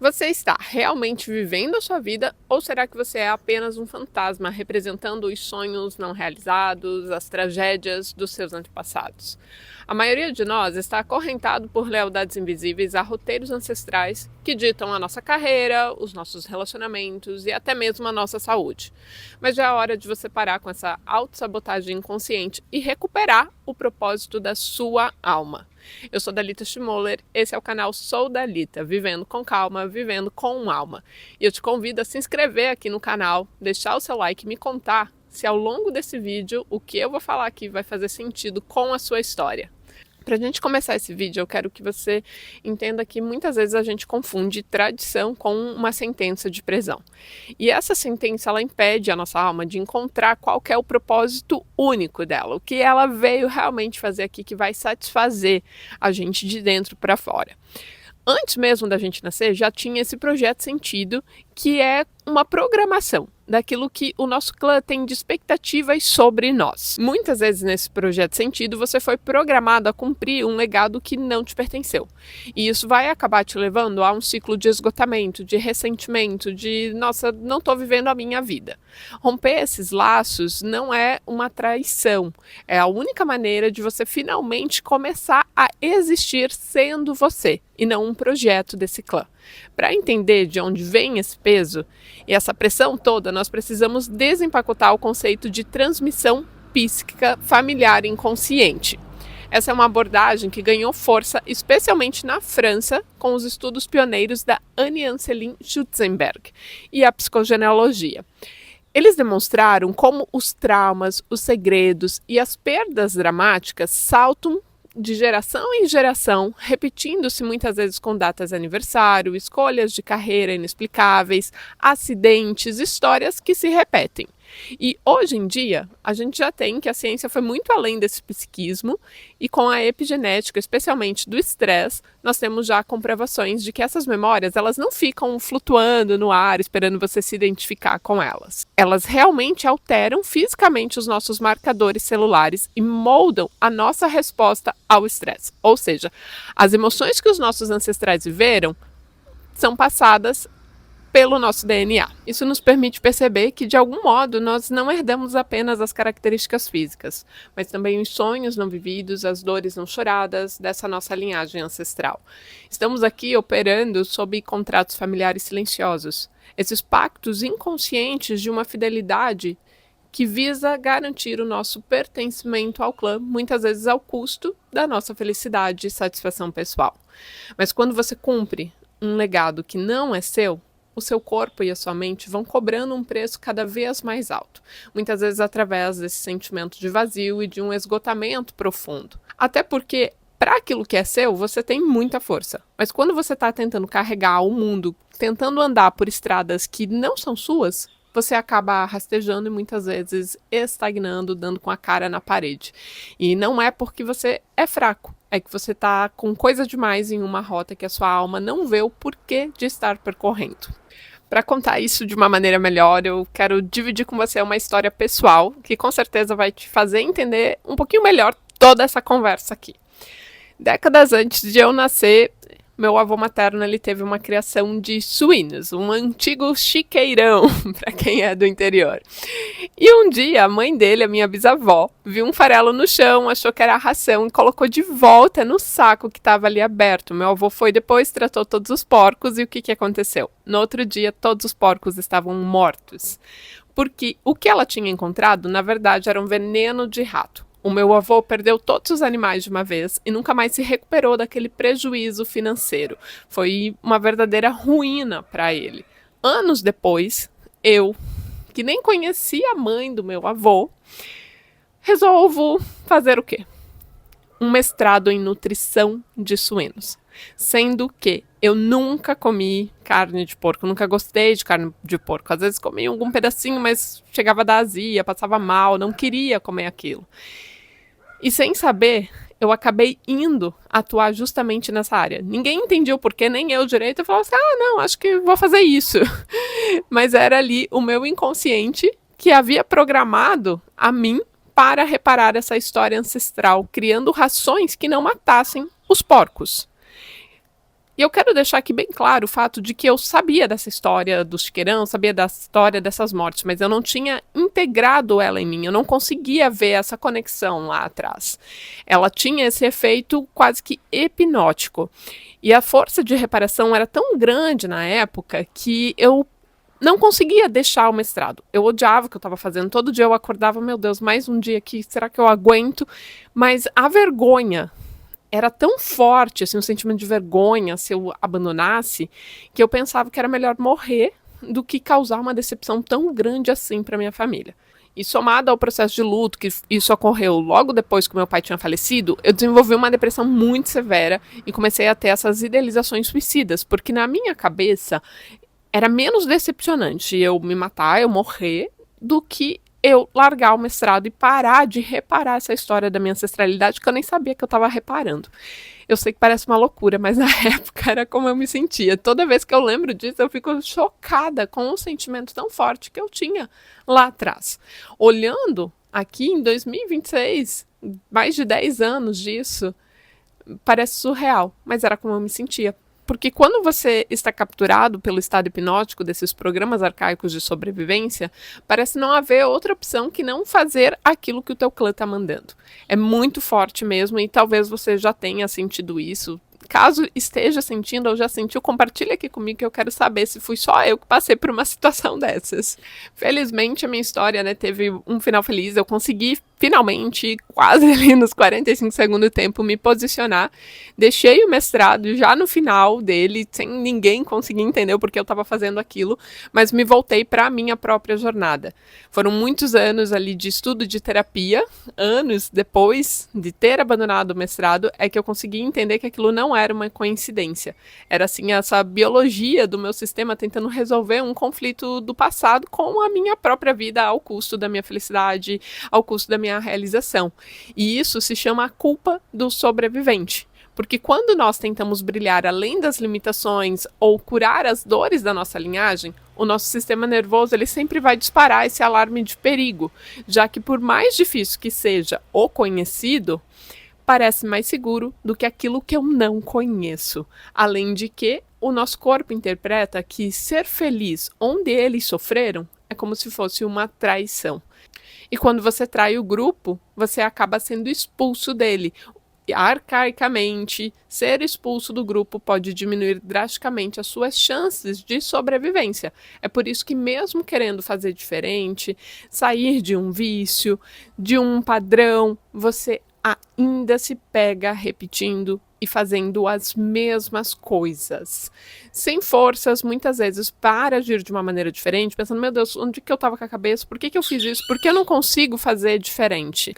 Você está realmente vivendo a sua vida ou será que você é apenas um fantasma representando os sonhos não realizados, as tragédias dos seus antepassados? A maioria de nós está acorrentado por lealdades invisíveis a roteiros ancestrais que ditam a nossa carreira, os nossos relacionamentos e até mesmo a nossa saúde. Mas já é hora de você parar com essa autossabotagem inconsciente e recuperar o propósito da sua alma. Eu sou Dalita Schmoller, esse é o canal Sou Dalita, vivendo com calma, vivendo com alma. E eu te convido a se inscrever aqui no canal, deixar o seu like e me contar se ao longo desse vídeo o que eu vou falar aqui vai fazer sentido com a sua história. Para a gente começar esse vídeo, eu quero que você entenda que muitas vezes a gente confunde tradição com uma sentença de prisão. E essa sentença, ela impede a nossa alma de encontrar qual que é o propósito único dela, o que ela veio realmente fazer aqui que vai satisfazer a gente de dentro para fora. Antes mesmo da gente nascer, já tinha esse projeto sentido, que é uma programação daquilo que o nosso clã tem de expectativas sobre nós. Muitas vezes nesse projeto sentido, você foi programado a cumprir um legado que não te pertenceu. E isso vai acabar te levando a um ciclo de esgotamento, de ressentimento, de, nossa, não estou vivendo a minha vida. Romper esses laços não é uma traição, é a única maneira de você finalmente começar a existir sendo você, e não um projeto desse clã. Para entender de onde vem esse peso e essa pressão toda, nós precisamos desempacotar o conceito de transmissão psíquica familiar inconsciente. Essa é uma abordagem que ganhou força especialmente na França com os estudos pioneiros da Anne-Anseline Schutzenberg e a psicogenealogia. Eles demonstraram como os traumas, os segredos e as perdas dramáticas saltam de geração em geração, repetindo-se muitas vezes com datas de aniversário, escolhas de carreira inexplicáveis, acidentes, histórias que se repetem. E hoje em dia, a gente já tem que a ciência foi muito além desse psiquismo e com a epigenética, especialmente do estresse, nós temos já comprovações de que essas memórias, elas não ficam flutuando no ar esperando você se identificar com elas. Elas realmente alteram fisicamente os nossos marcadores celulares e moldam a nossa resposta ao estresse. Ou seja, as emoções que os nossos ancestrais viveram são passadas pelo nosso DNA. Isso nos permite perceber que, de algum modo, nós não herdamos apenas as características físicas, mas também os sonhos não vividos, as dores não choradas dessa nossa linhagem ancestral. Estamos aqui operando sob contratos familiares silenciosos, esses pactos inconscientes de uma fidelidade que visa garantir o nosso pertencimento ao clã, muitas vezes ao custo da nossa felicidade e satisfação pessoal. Mas quando você cumpre um legado que não é seu, o seu corpo e a sua mente vão cobrando um preço cada vez mais alto, muitas vezes através desse sentimento de vazio e de um esgotamento profundo. Até porque, para aquilo que é seu, você tem muita força. Mas quando você está tentando carregar o mundo, tentando andar por estradas que não são suas, você acaba rastejando e muitas vezes estagnando, dando com a cara na parede. E não é porque você é fraco, é que você está com coisa demais em uma rota que a sua alma não vê o porquê de estar percorrendo. Para contar isso de uma maneira melhor, eu quero dividir com você uma história pessoal que com certeza vai te fazer entender um pouquinho melhor toda essa conversa aqui. Décadas antes de eu nascer, meu avô materno ele teve uma criação de suínos, um antigo chiqueirão, para quem é do interior. E um dia a mãe dele, a minha bisavó, viu um farelo no chão, achou que era a ração e colocou de volta no saco que estava ali aberto. Meu avô foi depois, tratou todos os porcos e o que aconteceu? No outro dia, todos os porcos estavam mortos. Porque o que ela tinha encontrado, na verdade, era um veneno de rato. O meu avô perdeu todos os animais de uma vez e nunca mais se recuperou daquele prejuízo financeiro. Foi uma verdadeira ruína para ele. Anos depois, eu, que nem conhecia a mãe do meu avô, resolvo fazer o quê? Um mestrado em nutrição de suínos. Sendo que eu nunca comi carne de porco, nunca gostei de carne de porco. Às vezes comia algum pedacinho, mas chegava a dar azia, passava mal, não queria comer aquilo. E sem saber, eu acabei indo atuar justamente nessa área. Ninguém entendia o porquê, nem eu direito. Eu falava assim, não, acho que vou fazer isso. Mas era ali o meu inconsciente que havia programado a mim para reparar essa história ancestral, criando rações que não matassem os porcos. E eu quero deixar aqui bem claro o fato de que eu sabia dessa história do chiqueirão, sabia da história dessas mortes, mas eu não tinha integrado ela em mim, eu não conseguia ver essa conexão lá atrás. Ela tinha esse efeito quase que hipnótico. E a força de reparação era tão grande na época que eu não conseguia deixar o mestrado. Eu odiava o que eu estava fazendo. Todo dia eu acordava, meu Deus, mais um dia aqui, será que eu aguento? Mas a vergonha era tão forte, assim, um sentimento de vergonha se eu abandonasse, que eu pensava que era melhor morrer do que causar uma decepção tão grande assim para minha família. E somado ao processo de luto, que isso ocorreu logo depois que meu pai tinha falecido, eu desenvolvi uma depressão muito severa e comecei a ter essas idealizações suicidas, porque na minha cabeça era menos decepcionante eu me matar, eu morrer, do que eu largar o mestrado e parar de reparar essa história da minha ancestralidade que eu nem sabia que eu estava reparando. Eu sei que parece uma loucura, mas na época era como eu me sentia. Toda vez que eu lembro disso, eu fico chocada com um sentimento tão forte que eu tinha lá atrás. Olhando aqui em 2026, mais de 10 anos disso, parece surreal, mas era como eu me sentia. Porque quando você está capturado pelo estado hipnótico desses programas arcaicos de sobrevivência, parece não haver outra opção que não fazer aquilo que o teu clã está mandando. É muito forte mesmo e talvez você já tenha sentido isso. Caso esteja sentindo ou já sentiu, compartilha aqui comigo que eu quero saber se fui só eu que passei por uma situação dessas. Felizmente a minha história, né, teve um final feliz, eu consegui finalmente, quase ali nos 45 segundos do tempo, me posicionar. Deixei o mestrado já no final dele, sem ninguém conseguir entender o porquê eu estava fazendo aquilo, mas me voltei para a minha própria jornada. Foram muitos anos ali de estudo de terapia, anos depois de ter abandonado o mestrado, é que eu consegui entender que aquilo não era uma coincidência. Era assim, essa biologia do meu sistema tentando resolver um conflito do passado com a minha própria vida ao custo da minha felicidade, ao custo da minha realização. E isso se chama a culpa do sobrevivente. Porque quando nós tentamos brilhar além das limitações ou curar as dores da nossa linhagem, o nosso sistema nervoso ele sempre vai disparar esse alarme de perigo, já que por mais difícil que seja o conhecido, parece mais seguro do que aquilo que eu não conheço. Além de que o nosso corpo interpreta que ser feliz onde eles sofreram é como se fosse uma traição. E quando você trai o grupo, você acaba sendo expulso dele. Arcaicamente, ser expulso do grupo pode diminuir drasticamente as suas chances de sobrevivência. É por isso que mesmo querendo fazer diferente, sair de um vício, de um padrão, você ainda se pega repetindo e fazendo as mesmas coisas. Sem forças, muitas vezes, para agir de uma maneira diferente, pensando, meu Deus, onde que eu estava com a cabeça? Por que eu fiz isso? Por que eu não consigo fazer diferente?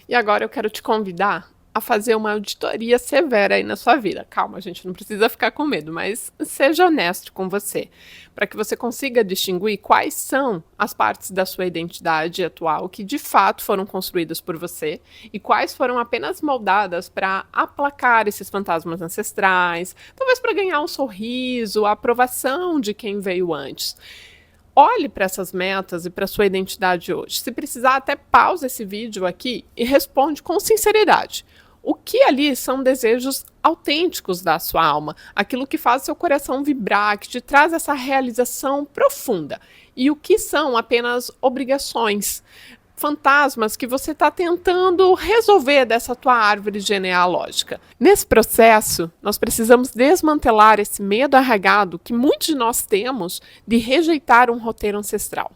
E agora eu quero te convidar a fazer uma auditoria severa aí na sua vida. Calma, gente, não precisa ficar com medo, mas seja honesto com você, para que você consiga distinguir quais são as partes da sua identidade atual que de fato foram construídas por você e quais foram apenas moldadas para aplacar esses fantasmas ancestrais, talvez para ganhar um sorriso, a aprovação de quem veio antes. Olhe para essas metas e para sua identidade hoje. Se precisar, até pausa esse vídeo aqui e responde com sinceridade. O que ali são desejos autênticos da sua alma, aquilo que faz seu coração vibrar, que te traz essa realização profunda. E o que são apenas obrigações, fantasmas que você está tentando resolver dessa tua árvore genealógica. Nesse processo, nós precisamos desmantelar esse medo arraigado que muitos de nós temos de rejeitar um roteiro ancestral.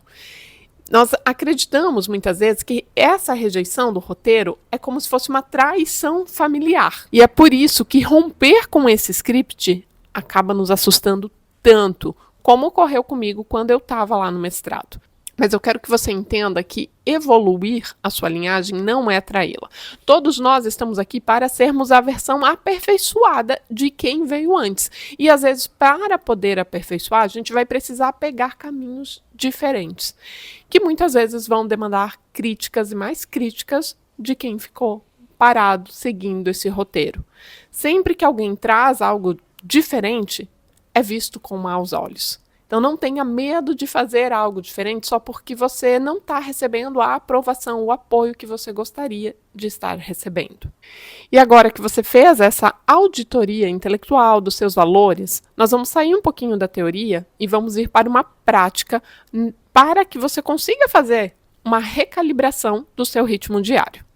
Nós acreditamos muitas vezes que essa rejeição do roteiro é como se fosse uma traição familiar. E é por isso que romper com esse script acaba nos assustando tanto, como ocorreu comigo quando eu estava lá no mestrado. Mas eu quero que você entenda que evoluir a sua linhagem não é traí-la. Todos nós estamos aqui para sermos a versão aperfeiçoada de quem veio antes. E às vezes, para poder aperfeiçoar, a gente vai precisar pegar caminhos diferentes, que muitas vezes vão demandar críticas e mais críticas de quem ficou parado seguindo esse roteiro. Sempre que alguém traz algo diferente, é visto com maus olhos. Então não tenha medo de fazer algo diferente só porque você não está recebendo a aprovação, o apoio que você gostaria de estar recebendo. E agora que você fez essa auditoria intelectual dos seus valores, nós vamos sair um pouquinho da teoria e vamos ir para uma prática para que você consiga fazer uma recalibração do seu ritmo diário.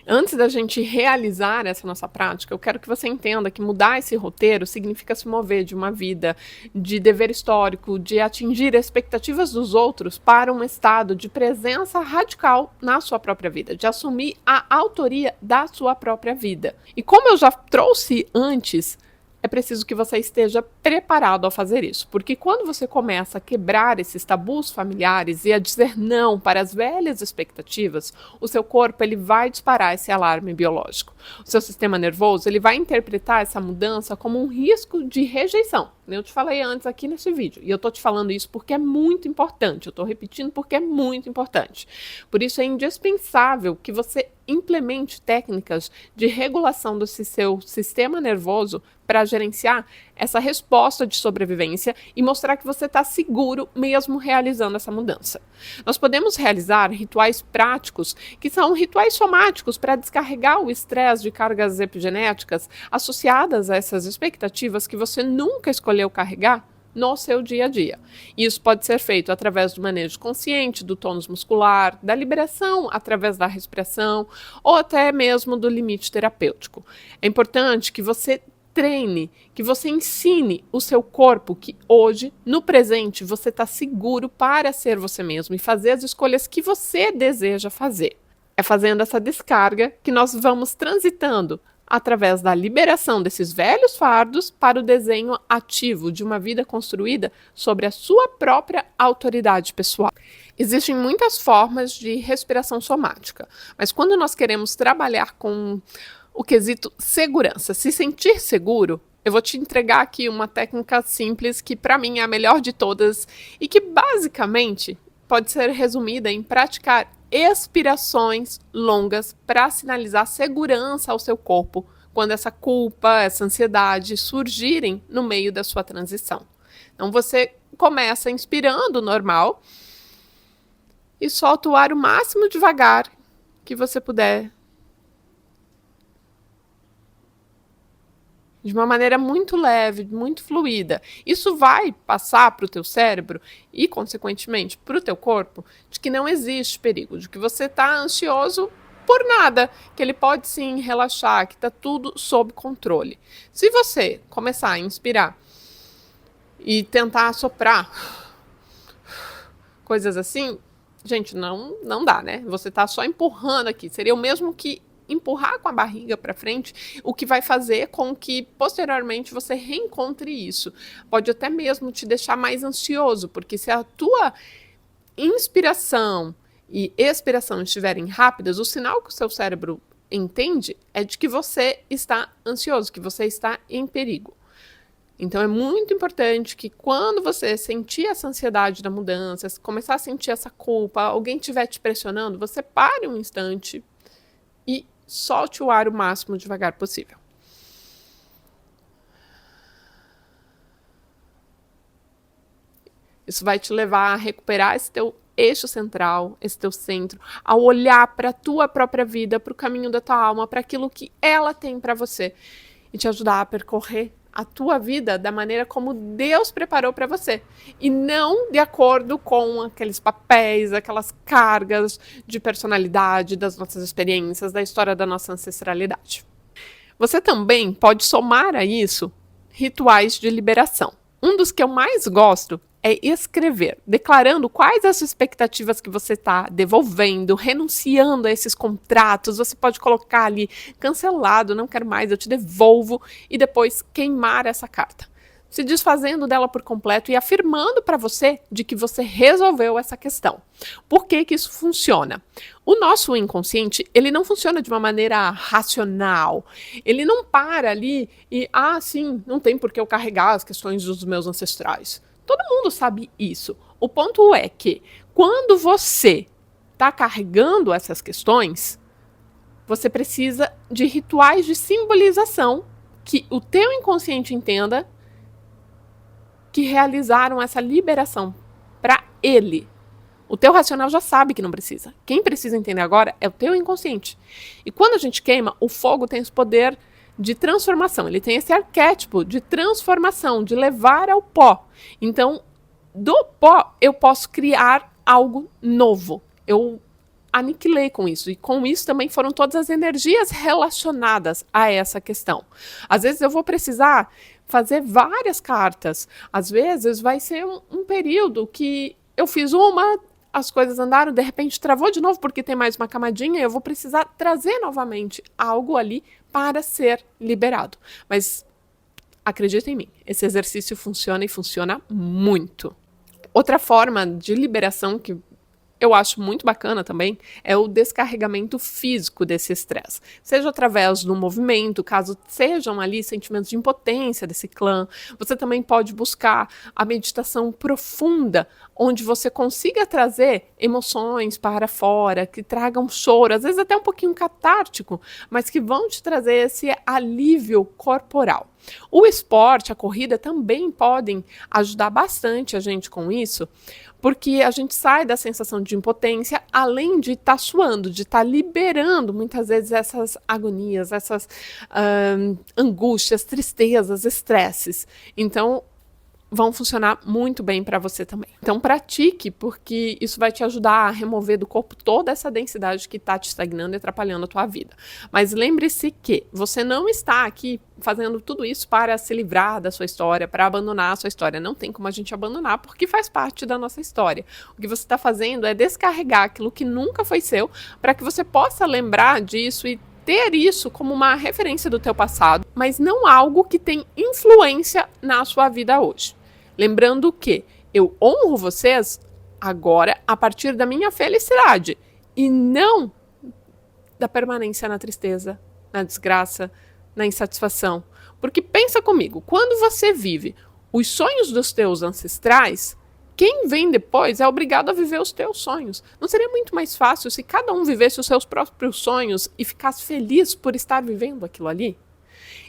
Antes da gente realizar essa nossa prática, eu quero que você entenda que mudar esse roteiro significa se mover de uma vida de dever histórico, de atingir expectativas dos outros, para um estado de presença radical na sua própria vida, de assumir a autoria da sua própria vida. E como eu já trouxe antes, é preciso que você esteja preparado ao fazer isso, porque quando você começa a quebrar esses tabus familiares e a dizer não para as velhas expectativas, o seu corpo ele vai disparar esse alarme biológico. O seu sistema nervoso ele vai interpretar essa mudança como um risco de rejeição. Eu te falei antes aqui nesse vídeo, e eu estou te falando isso porque é muito importante, eu estou repetindo porque é muito importante. Por isso é indispensável que você implemente técnicas de regulação do seu sistema nervoso para gerenciar essa resposta de sobrevivência e mostrar que você está seguro mesmo realizando essa mudança. Nós podemos realizar rituais práticos, que são rituais somáticos para descarregar o estresse de cargas epigenéticas associadas a essas expectativas que você nunca escolheu carregar no seu dia a dia. Isso pode ser feito através do manejo consciente, do tônus muscular, da liberação através da respiração ou até mesmo do limite terapêutico. É importante que você treine, que você ensine o seu corpo que hoje, no presente, você está seguro para ser você mesmo e fazer as escolhas que você deseja fazer. É fazendo essa descarga que nós vamos transitando através da liberação desses velhos fardos para o desenho ativo de uma vida construída sobre a sua própria autoridade pessoal. Existem muitas formas de respiração somática, mas quando nós queremos trabalhar com o quesito segurança, se sentir seguro, eu vou te entregar aqui uma técnica simples que para mim é a melhor de todas e que basicamente pode ser resumida em praticar expirações longas para sinalizar segurança ao seu corpo quando essa culpa, essa ansiedade surgirem no meio da sua transição. Então você começa inspirando normal e solta o ar o máximo devagar que você puder. De uma maneira muito leve, muito fluida. Isso vai passar para o teu cérebro e, consequentemente, para o teu corpo, de que não existe perigo, de que você está ansioso por nada, que ele pode sim relaxar, que está tudo sob controle. Se você começar a inspirar e tentar assoprar coisas assim, gente, não dá, né? Você está só empurrando aqui. Seria o mesmo que empurrar com a barriga para frente, o que vai fazer com que posteriormente você reencontre isso. Pode até mesmo te deixar mais ansioso, porque se a tua inspiração e expiração estiverem rápidas, o sinal que o seu cérebro entende é de que você está ansioso, que você está em perigo. Então é muito importante que quando você sentir essa ansiedade da mudança, começar a sentir essa culpa, alguém estiver te pressionando, você pare um instante e solte o ar o máximo devagar possível. Isso vai te levar a recuperar esse teu eixo central, esse teu centro, a olhar para a tua própria vida, para o caminho da tua alma, para aquilo que ela tem para você e te ajudar a percorrer a tua vida da maneira como Deus preparou para você e não de acordo com aqueles papéis, aquelas cargas de personalidade das nossas experiências, da história da nossa ancestralidade. Você também pode somar a isso rituais de liberação. Um dos que eu mais gosto é escrever, declarando quais as expectativas que você está devolvendo, renunciando a esses contratos. Você pode colocar ali, cancelado, não quero mais, eu te devolvo, e depois queimar essa carta. Se desfazendo dela por completo e afirmando para você de que você resolveu essa questão. Por que que isso funciona? O nosso inconsciente, ele não funciona de uma maneira racional. Ele não para ali e, sim, não tem por que eu carregar as questões dos meus ancestrais. Todo mundo sabe isso. O ponto é que, quando você está carregando essas questões, você precisa de rituais de simbolização que o teu inconsciente entenda que realizaram essa liberação para ele. O teu racional já sabe que não precisa. Quem precisa entender agora é o teu inconsciente. E quando a gente queima, o fogo tem esse poder de transformação. Ele tem esse arquétipo de transformação, de levar ao pó. Então, do pó, eu posso criar algo novo. Eu aniquilei com isso. E com isso também foram todas as energias relacionadas a essa questão. Às vezes eu vou precisar fazer várias cartas. Às vezes vai ser um período que eu fiz uma, as coisas andaram, de repente travou de novo porque tem mais uma camadinha e eu vou precisar trazer novamente algo ali para ser liberado. Mas acredita em mim, esse exercício funciona e funciona muito. Outra forma de liberação que eu acho muito bacana também é o descarregamento físico desse estresse. Seja através do movimento, caso sejam ali sentimentos de impotência desse clã. Você também pode buscar a meditação profunda, onde você consiga trazer emoções para fora, que tragam choro, às vezes até um pouquinho catártico, mas que vão te trazer esse alívio corporal. O esporte, a corrida também podem ajudar bastante a gente com isso, porque a gente sai da sensação de impotência, além de estar suando, de estar liberando muitas vezes essas agonias, essas angústias, tristezas, estresses. Então, vão funcionar muito bem para você também. Então pratique, porque isso vai te ajudar a remover do corpo toda essa densidade que está te estagnando e atrapalhando a tua vida. Mas lembre-se que você não está aqui fazendo tudo isso para se livrar da sua história, para abandonar a sua história. Não tem como a gente abandonar, porque faz parte da nossa história. O que você está fazendo é descarregar aquilo que nunca foi seu, para que você possa lembrar disso e ter isso como uma referência do teu passado, mas não algo que tem influência na sua vida hoje. Lembrando que eu honro vocês agora a partir da minha felicidade e não da permanência na tristeza, na desgraça, na insatisfação. Porque pensa comigo, quando você vive os sonhos dos teus ancestrais, quem vem depois é obrigado a viver os teus sonhos. Não seria muito mais fácil se cada um vivesse os seus próprios sonhos e ficasse feliz por estar vivendo aquilo ali?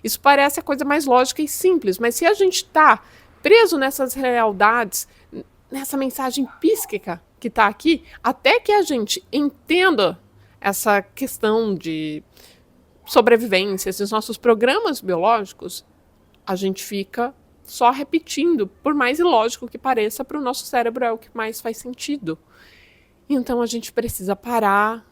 Isso parece a coisa mais lógica e simples, mas se a gente está preso nessas realidades, nessa mensagem psíquica que está aqui, até que a gente entenda essa questão de sobrevivência, esses nossos programas biológicos, a gente fica só repetindo, por mais ilógico que pareça, para o nosso cérebro é o que mais faz sentido. Então a gente precisa parar,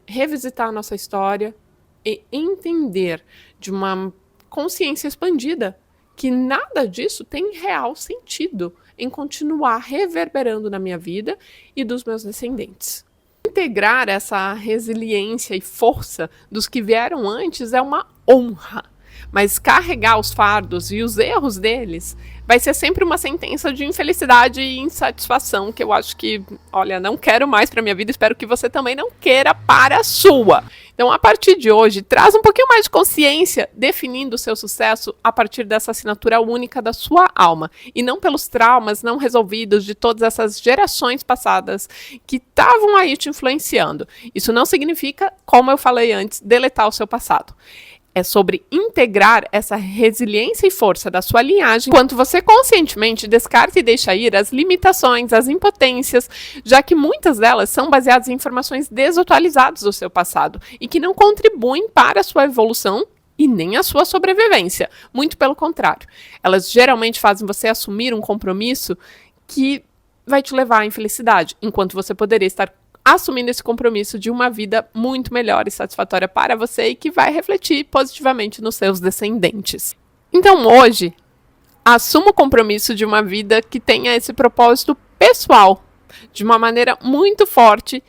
revisitar a nossa história e entender de uma consciência expandida que nada disso tem real sentido em continuar reverberando na minha vida e dos meus descendentes. Integrar essa resiliência e força dos que vieram antes é uma honra, mas carregar os fardos e os erros deles vai ser sempre uma sentença de infelicidade e insatisfação, que eu acho que, olha, não quero mais para minha vida, espero que você também não queira para a sua. Então, a partir de hoje, traz um pouquinho mais de consciência, definindo o seu sucesso a partir dessa assinatura única da sua alma, e não pelos traumas não resolvidos de todas essas gerações passadas que estavam aí te influenciando. Isso não significa, como eu falei antes, deletar o seu passado. É sobre integrar essa resiliência e força da sua linhagem, enquanto você conscientemente descarta e deixa ir as limitações, as impotências, já que muitas delas são baseadas em informações desatualizadas do seu passado e que não contribuem para a sua evolução e nem a sua sobrevivência. Muito pelo contrário. Elas geralmente fazem você assumir um compromisso que vai te levar à infelicidade, enquanto você poderia estar assumindo esse compromisso de uma vida muito melhor e satisfatória para você e que vai refletir positivamente nos seus descendentes. Então hoje, assuma o compromisso de uma vida que tenha esse propósito pessoal, de uma maneira muito forte,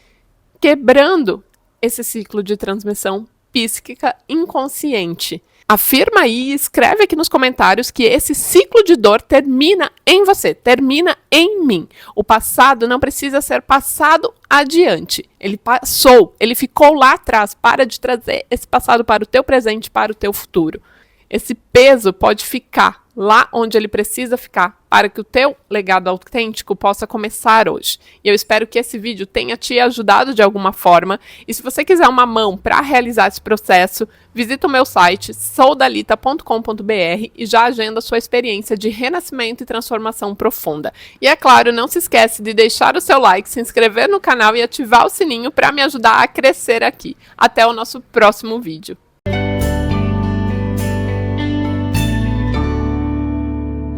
quebrando esse ciclo de transmissão psíquica inconsciente. Afirma aí e escreve aqui nos comentários que esse ciclo de dor termina em você, termina em mim. O passado não precisa ser passado adiante. Ele passou, ele ficou lá atrás. Para de trazer esse passado para o teu presente, para o teu futuro. Esse peso pode ficar lá onde ele precisa ficar para que o teu legado autêntico possa começar hoje. E eu espero que esse vídeo tenha te ajudado de alguma forma. E se você quiser uma mão para realizar esse processo, visita o meu site soudalita.com.br e já agenda sua experiência de renascimento e transformação profunda. E é claro, não se esquece de deixar o seu like, se inscrever no canal e ativar o sininho para me ajudar a crescer aqui. Até o nosso próximo vídeo.